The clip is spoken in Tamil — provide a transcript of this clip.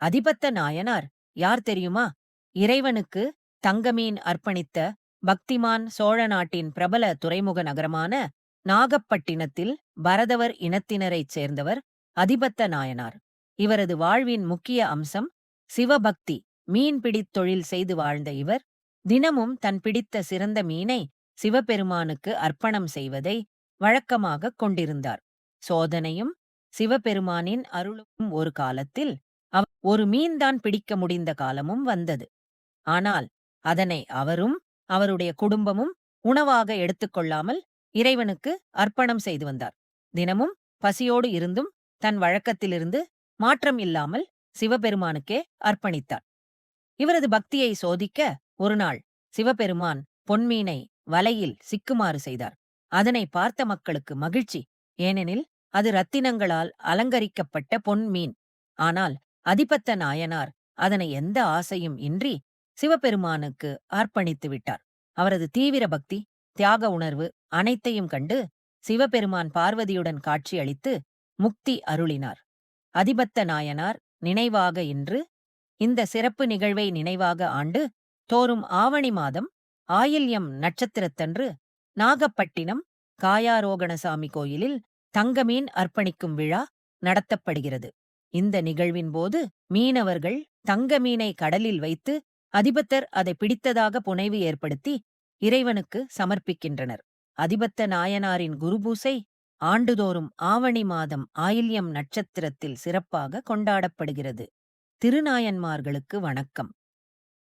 அதிபத்த நாயனார் யார் தெரியுமா? இறைவனுக்கு தங்கமீன் அர்ப்பணித்த பக்திமான் சோழ நாட்டின் பிரபல துறைமுக நகரமான நாகப்பட்டினத்தில் பரதவர் இனத்தினரைச் சேர்ந்தவர் அதிபத்த நாயனார். இவரது வாழ்வின் முக்கிய அம்சம் சிவபக்தி. மீன்பிடித் தொழில் செய்து வாழ்ந்த இவர் தினமும் தன் பிடித்த சிறந்த மீனை சிவபெருமானுக்கு அர்ப்பணம் செய்வதை வழக்கமாகக் கொண்டிருந்தார். சோதனையும் சிவபெருமானின் அருளும் ஒரு காலத்தில் ஒரு மீன்தான் பிடிக்க முடிந்த காலமும் வந்தது. ஆனால் அதனை அவரும் அவருடைய குடும்பமும் உணவாக எடுத்துக்கொள்ளாமல் இறைவனுக்கு அர்ப்பணம் செய்து வந்தார். தினமும் பசியோடு இருந்தும் தன் வழக்கத்திலிருந்து மாற்றம் இல்லாமல் சிவபெருமானுக்கே அர்ப்பணித்தார். இவரது பக்தியை சோதிக்க ஒருநாள் சிவபெருமான் பொன்மீனை வலையில் சிக்குமாறு செய்தார். அதனை பார்த்த மக்களுக்கு மகிழ்ச்சி. ஏனெனில் அது ரத்தினங்களால் அலங்கரிக்கப்பட்ட பொன்மீன். ஆனால் அதிபத்த நாயனார் அதனை எந்த ஆசையும் இன்றி சிவபெருமானுக்கு அர்ப்பணித்து விட்டார். அவரது தீவிர பக்தி, தியாக உணர்வு அனைத்தையும் கண்டு சிவபெருமான் பார்வதியுடன் காட்சியளித்து முக்தி அருளினார். அதிபத்த நாயனார் நினைவாக இன்று இந்த சிறப்பு நிகழ்வை நினைவாக ஆண்டு தோறும் ஆவணி மாதம் ஆயில்யம் நட்சத்திரத்தன்று நாகப்பட்டினம் காயாரோகணசாமி கோயிலில் தங்கமீன் அர்ப்பணிக்கும் விழா நடத்தப்படுகிறது. இந்த நிகழ்வின் போது மீனவர்கள் தங்க மீனை கடலில் வைத்து அதிபத்தர் அதை பிடித்ததாக புனைவு ஏற்படுத்தி இறைவனுக்கு சமர்ப்பிக்கின்றனர். அதிபத்த நாயனாரின் குருபூசை ஆண்டுதோறும் ஆவணி மாதம் ஆயில்யம் நட்சத்திரத்தில் சிறப்பாக கொண்டாடப்படுகிறது. திருநாயன்மார்களுக்கு வணக்கம்.